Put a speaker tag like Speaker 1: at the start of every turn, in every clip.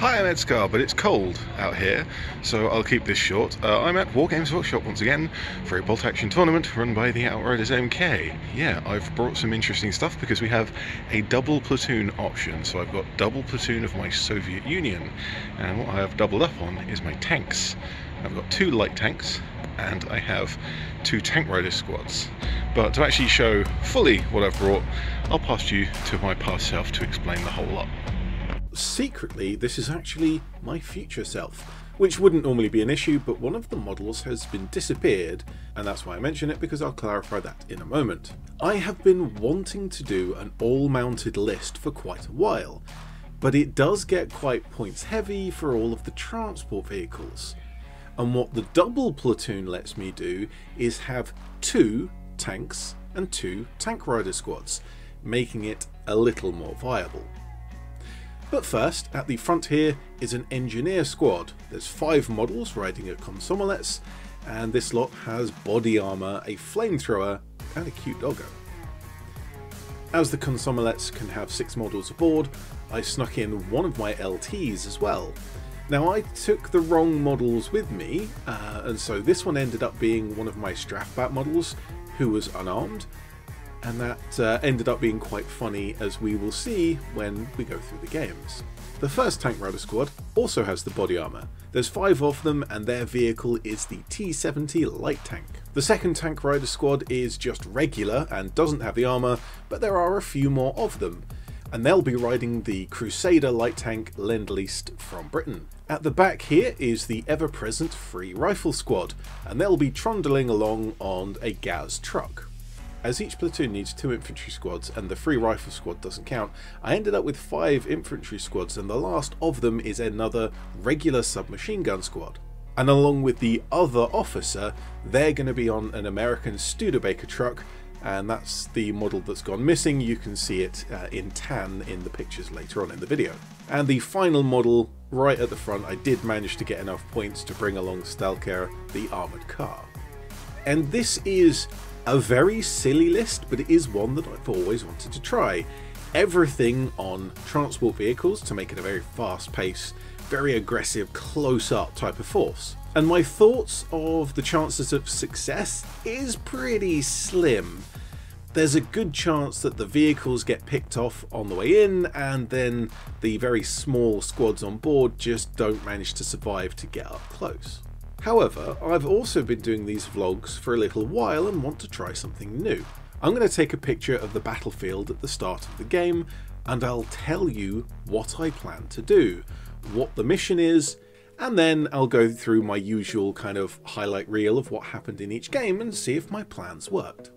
Speaker 1: Hi, I'm ED-SKaR, but it's cold out here, so I'll keep this short. I'm at Wargames Workshop once again for a bolt action tournament run by the Outriders MK. Yeah, I've brought some interesting stuff because we have a double platoon option, so I've got double platoon of my Soviet Union, and what I have doubled up on is my tanks. I've got 2 light tanks, and I have 2 tank rider squads. But to actually show fully what I've brought, I'll pass you to my past self to explain the whole lot.
Speaker 2: Secretly, this is actually my future self, which wouldn't normally be an issue, but one of the models has been disappeared, and that's why I mention it, because I'll clarify that in a moment. I have been wanting to do an all-mounted list for quite a while, but it does get quite points heavy for all of the transport vehicles. And what the double platoon lets me do is have 2 tanks and 2 tank rider squads, making it a little more viable. But first, at the front here is an engineer squad. There's 5 models riding a Komsomolets, and this lot has body armour, a flamethrower, and a cute doggo. As the Komsomolets can have 6 models aboard, I snuck in one of my LTs as well. Now, I took the wrong models with me, and so this one ended up being one of my Strafbat models, who was unarmed, and that ended up being quite funny, as we will see when we go through the games. The first tank rider squad also has the body armour. There's 5 of them, and their vehicle is the T-70 light tank. The second tank rider squad is just regular and doesn't have the armour, but there are a few more of them, and they'll be riding the Crusader light tank Lend-Leased from Britain. At the back here is the ever-present free rifle squad, and they'll be trundling along on a Gaz truck. As each platoon needs 2 infantry squads and the free rifle squad doesn't count, I ended up with 5 infantry squads, and the last of them is another regular submachine gun squad. And along with the other officer, they're going to be on an American Studebaker truck, and that's the model that's gone missing. You can see it in tan in the pictures later on in the video. And the final model right at the front, I did manage to get enough points to bring along ED-SKaR, the armoured car. And this is a very silly list, but it is one that I've always wanted to try. Everything on transport vehicles to make it a very fast paced, very aggressive, close up type of force. And my thoughts of the chances of success is pretty slim. There's a good chance that the vehicles get picked off on the way in, and then the very small squads on board just don't manage to survive to get up close. However, I've also been doing these vlogs for a little while and want to try something new. I'm going to take a picture of the battlefield at the start of the game, and I'll tell you what I plan to do, what the mission is, and then I'll go through my usual kind of highlight reel of what happened in each game and see if my plans worked.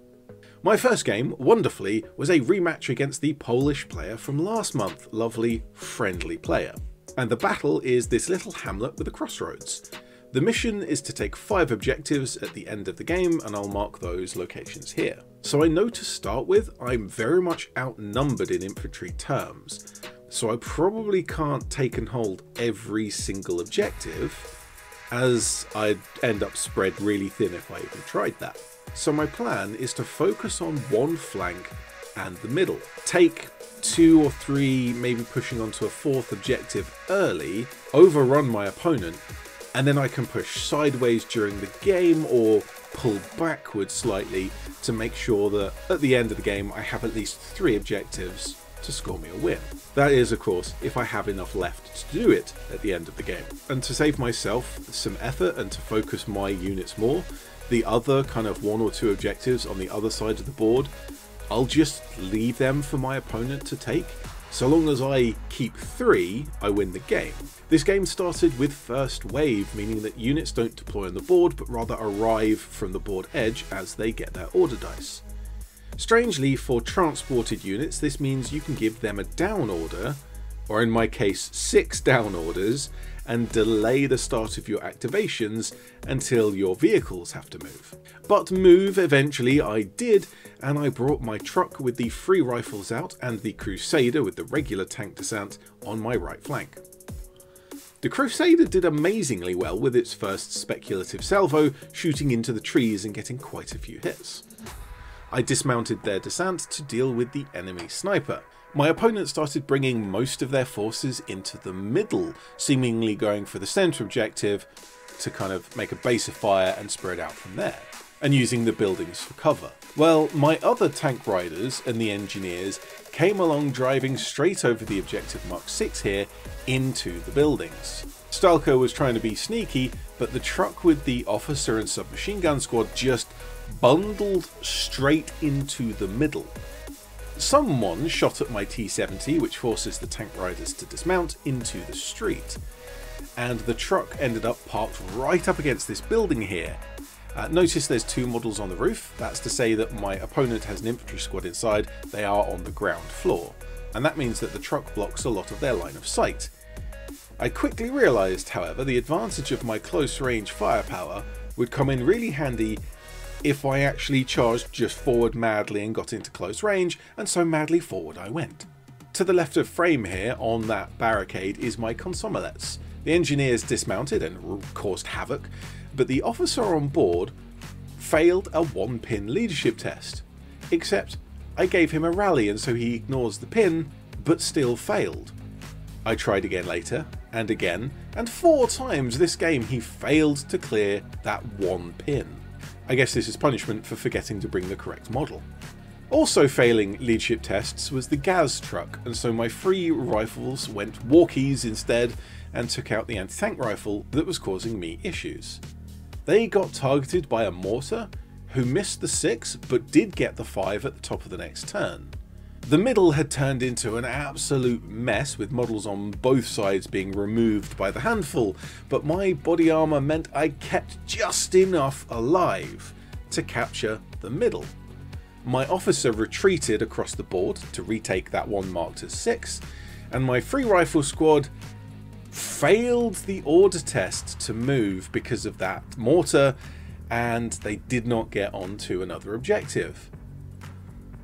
Speaker 2: My first game, wonderfully, was a rematch against the Polish player from last month, lovely, friendly player. And the battle is this little hamlet with a crossroads. The mission is to take 5 objectives at the end of the game, and I'll mark those locations here. So I know to start with, I'm very much outnumbered in infantry terms, so I probably can't take and hold every single objective, as I'd end up spread really thin if I even tried that. So my plan is to focus on one flank and the middle. Take 2 or 3, maybe pushing onto a 4th objective early, overrun my opponent, and then I can push sideways during the game or pull backwards slightly to make sure that at the end of the game I have at least 3 objectives to score me a win. That is, of course, if I have enough left to do it at the end of the game. And to save myself some effort and to focus my units more, the other kind of 1 or 2 objectives on the other side of the board, I'll just leave them for my opponent to take. So long as I keep 3, I win the game. This game started with first wave, meaning that units don't deploy on the board, but rather arrive from the board edge as they get their order dice. Strangely, for transported units, this means you can give them a down order, or in my case 6 down orders, and delay the start of your activations until your vehicles have to move. But move eventually I did, and I brought my truck with the free rifles out and the Crusader with the regular tank descent on my right flank. The Crusader did amazingly well with its first speculative salvo, shooting into the trees and getting quite a few hits. I dismounted their descent to deal with the enemy sniper, My opponent started bringing most of their forces into the middle, seemingly going for the centre objective to kind of make a base of fire and spread out from there, and using the buildings for cover. Well, my other tank riders and the engineers came along driving straight over the objective Mark 6 here into the buildings. Stalker was trying to be sneaky, but the truck with the officer and submachine gun squad just bundled straight into the middle. Someone shot at my T-70, which forces the tank riders to dismount into the street, and the truck ended up parked right up against this building here. Notice there's two models on the roof. That's to say that my opponent has an infantry squad inside. They are on the ground floor, and that means that the truck blocks a lot of their line of sight. I quickly realised, however, the advantage of my close range firepower would come in really handy if I actually charged just forward madly and got into close range, and so madly forward I went. To the left of frame here on that barricade is my consomelettes. The engineers dismounted and caused havoc, but the officer on board failed a 1-pin leadership test. Except I gave him a rally and so he ignores the pin, but still failed. I tried again later, and 4 times this game he failed to clear that 1 pin. I guess this is punishment for forgetting to bring the correct model. Also failing leadership tests was the Gaz truck, and so my 3 rifles went walkies instead and took out the anti-tank rifle that was causing me issues. They got targeted by a mortar, who missed the 6 but did get the 5 at the top of the next turn. The middle had turned into an absolute mess, with models on both sides being removed by the handful, but my body armour meant I kept just enough alive to capture the middle. My officer retreated across the board to retake that one marked as 6, and my 3 rifle squad failed the order test to move because of that mortar, and they did not get onto another objective.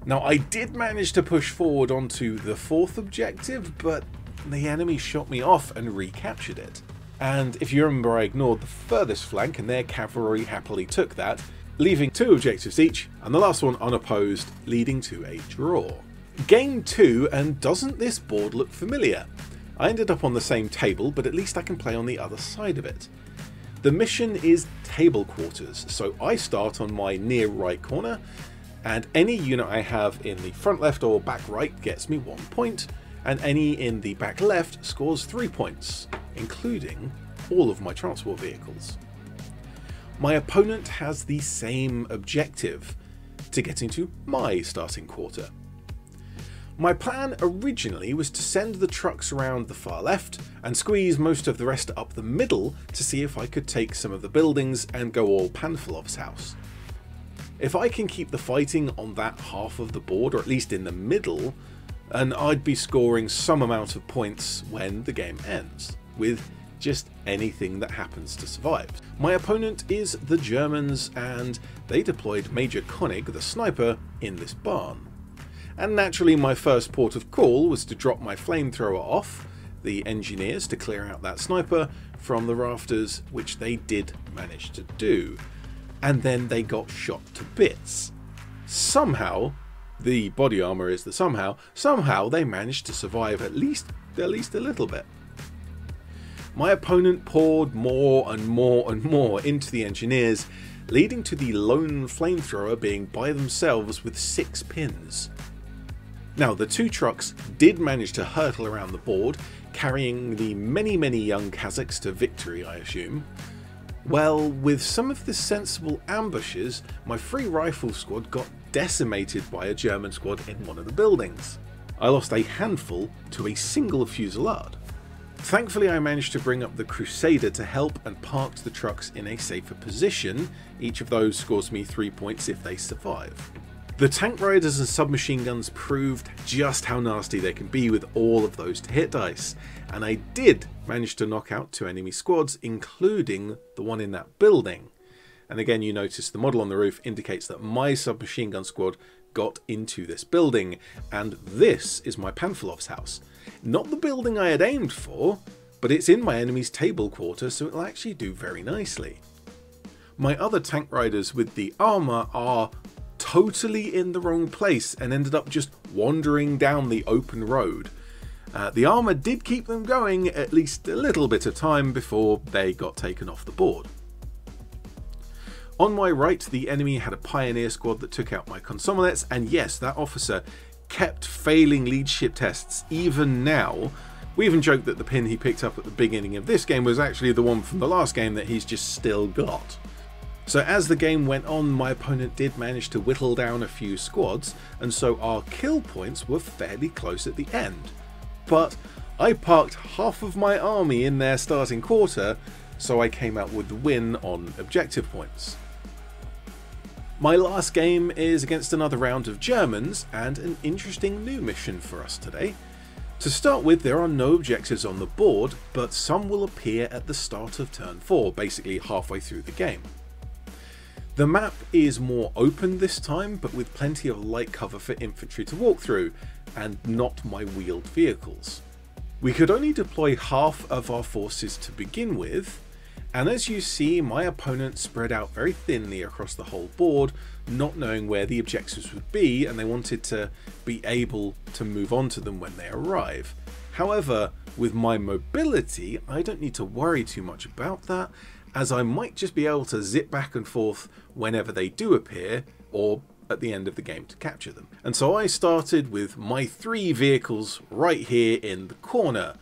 Speaker 2: Now, I did manage to push forward onto the 4th objective, but the enemy shot me off and recaptured it. And if you remember, I ignored the furthest flank and their cavalry happily took that, leaving 2 objectives each, and the last one unopposed, leading to a draw. Game 2, and doesn't this board look familiar? I ended up on the same table, but at least I can play on the other side of it. The mission is table quarters, so I start on my near right corner, and any unit I have in the front left or back right gets me 1 point, and any in the back left scores 3 points, including all of my transport vehicles. My opponent has the same objective, to get into my starting quarter. My plan originally was to send the trucks around the far left and squeeze most of the rest up the middle to see if I could take some of the buildings and go all Panfilov's house. If I can keep the fighting on that half of the board, or at least in the middle, and I'd be scoring some amount of points when the game ends, with just anything that happens to survive. My opponent is the Germans, and they deployed Major Koenig, the sniper, in this barn. And naturally my first port of call was to drop my flamethrower off the engineers to clear out that sniper from the rafters, which they did manage to do. And then they got shot to bits. Somehow, the body armour is the somehow they managed to survive at least a little bit. My opponent poured more and more and more into the engineers, leading to the lone flamethrower being by themselves with 6 pins. Now, the 2 trucks did manage to hurtle around the board, carrying the many young Kazakhs to victory, I assume. Well, with some of the sensible ambushes, my 3 rifle squad got decimated by a German squad in one of the buildings. I lost a handful to a single fusillade. Thankfully, I managed to bring up the Crusader to help and parked the trucks in a safer position. Each of those scores me 3 points if they survive. The tank riders and submachine guns proved just how nasty they can be with all of those to hit dice, and I did manage to knock out 2 enemy squads, including the one in that building. And again, you notice the model on the roof indicates that my submachine gun squad got into this building, and this is my Panfilov's house. Not the building I had aimed for, but it's in my enemy's table quarter, so it'll actually do very nicely. My other tank riders with the armour are totally in the wrong place and ended up just wandering down the open road. The armour did keep them going at least a little bit of time before they got taken off the board. On my right, the enemy had a pioneer squad that took out my consomelettes, and yes, that officer kept failing leadership tests even now. We even joked that the pin he picked up at the beginning of this game was actually the one from the last game that he's just still got. So as the game went on, my opponent did manage to whittle down a few squads, and so our kill points were fairly close at the end. But I parked half of my army in their starting quarter, so I came out with the win on objective points. My last game is against another round of Germans, and an interesting new mission for us today. To start with, there are no objectives on the board, but some will appear at the start of turn 4, basically halfway through the game. The map is more open this time, but with plenty of light cover for infantry to walk through, and not my wheeled vehicles. We could only deploy half of our forces to begin with, and as you see, my opponent spread out very thinly across the whole board, not knowing where the objectives would be, and they wanted to be able to move on to them when they arrive. However, with my mobility, I don't need to worry too much about that, as I might just be able to zip back and forth whenever they do appear, or at the end of the game to capture them. And so I started with my 3 vehicles right here in the corner.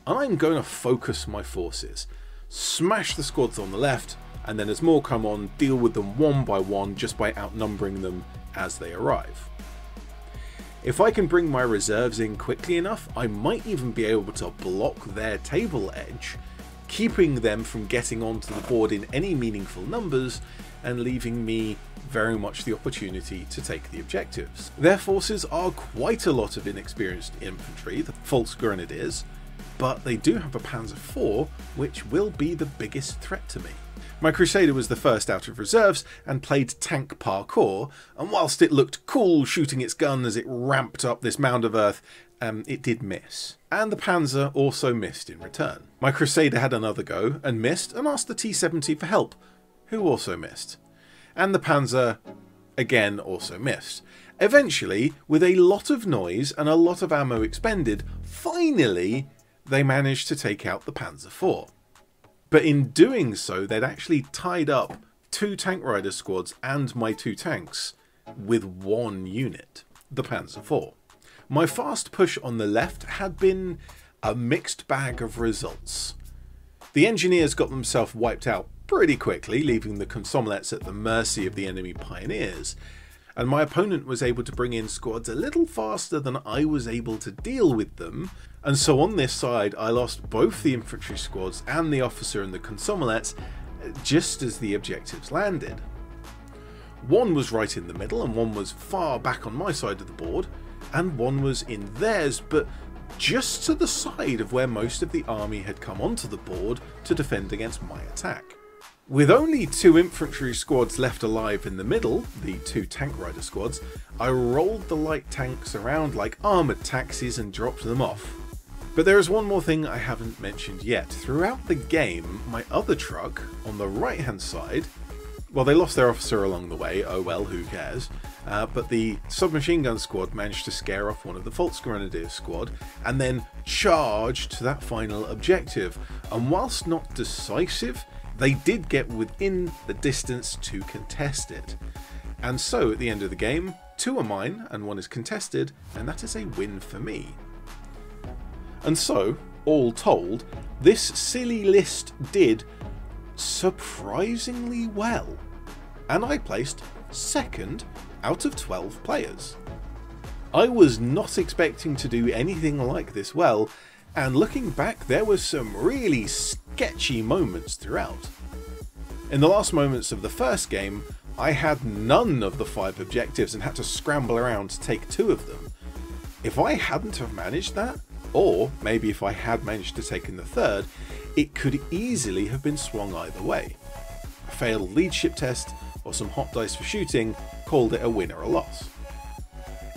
Speaker 2: I'm going to focus my forces, smash the squads on the left, and then as more come on, deal with them one by one just by outnumbering them as they arrive. If I can bring my reserves in quickly enough, I might even be able to block their table edge, keeping them from getting onto the board in any meaningful numbers and leaving me very much the opportunity to take the objectives. Their forces are quite a lot of inexperienced infantry, the Volksgrenadiers, but they do have a Panzer IV, which will be the biggest threat to me. My Crusader was the first out of reserves and played tank parkour, and whilst it looked cool shooting its gun as it ramped up this mound of earth, it did miss. And the Panzer also missed in return. My Crusader had another go and missed, and asked the T-70 for help, who also missed. And the Panzer again also missed. Eventually, with a lot of noise and a lot of ammo expended, finally they managed to take out the Panzer IV. But in doing so, they'd actually tied up 2 tank rider squads and my 2 tanks with 1 unit, the Panzer IV. My fast push on the left had been a mixed bag of results. The engineers got themselves wiped out pretty quickly, leaving the consomelettes at the mercy of the enemy pioneers, and my opponent was able to bring in squads a little faster than I was able to deal with them, and so on this side I lost both the infantry squads and the officer and the consomelettes just as the objectives landed. One was right in the middle and one was far back on my side of the board, and one was in theirs, but just to the side of where most of the army had come onto the board to defend against my attack. With only 2 infantry squads left alive in the middle, the 2 tank rider squads, I rolled the light tanks around like armoured taxis and dropped them off. But there is one more thing I haven't mentioned yet. Throughout the game, my other truck on the right hand side, well, they lost their officer along the way, oh well, who cares, but the submachine gun squad managed to scare off one of the Volksgrenadier squad and then charged to that final objective, and whilst not decisive, they did get within the distance to contest it. And so at the end of the game, 2 are mine and 1 is contested, and that is a win for me. And so, all told, this silly list did surprisingly well, and I placed 2nd out of 12 players. I was not expecting to do anything like this well, and looking back, there were some really sketchy moments throughout. In the last moments of the first game, I had none of the 5 objectives and had to scramble around to take 2 of them. If I hadn't have managed that, or maybe if I had managed to take in the 3rd, it could easily have been swung either way. A failed leadership test or some hot dice for shooting called it a win or a loss.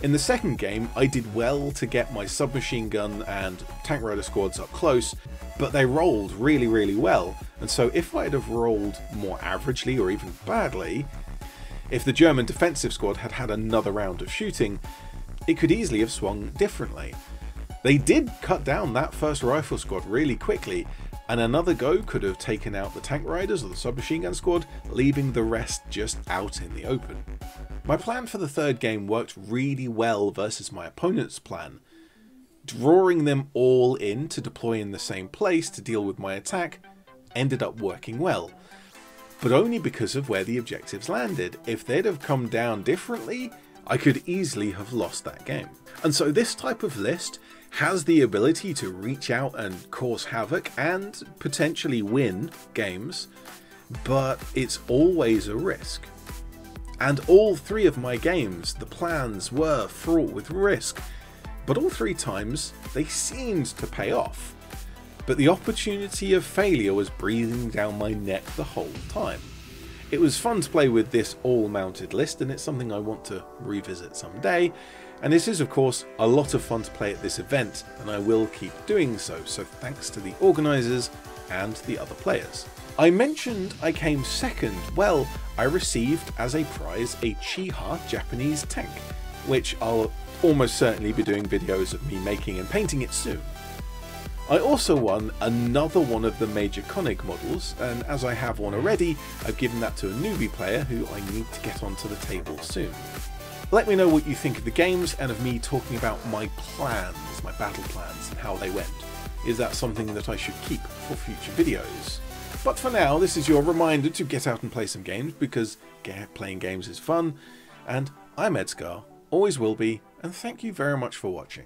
Speaker 2: In the second game, I did well to get my submachine gun and tank rider squads up close, but they rolled really well, and so if I'd have rolled more averagely or even badly, If the German defensive squad had had another round of shooting, it could easily have swung differently. They did cut down that first rifle squad really quickly, and another go could have taken out the tank riders or the submachine gun squad, leaving the rest just out in the open. My plan for the third game worked really well versus my opponent's plan. Drawing them all in to deploy in the same place to deal with my attack ended up working well, but only because of where the objectives landed. If they'd have come down differently, I could easily have lost that game. And so this type of list has the ability to reach out and cause havoc and potentially win games, but it's always a risk. And all three of my games, the plans were fraught with risk, but all three times they seemed to pay off. But the opportunity of failure was breathing down my neck the whole time. It was fun to play with this all-mounted list, and it's something I want to revisit someday. And this is, of course, a lot of fun to play at this event, and I will keep doing so, so thanks to the organisers and the other players. I mentioned I came second. Well, I received as a prize a Chiha Japanese tank, which I'll almost certainly be doing videos of me making and painting it soon. I also won another one of the Major Koenig models, and as I have one already, I've given that to a newbie player who I need to get onto the table soon. Let me know what you think of the games and of me talking about my plans, my battle plans, and how they went. Is that something that I should keep for future videos? But for now, this is your reminder to get out and play some games, because playing games is fun, and I'm ED-SKaR, always will be, and thank you very much for watching.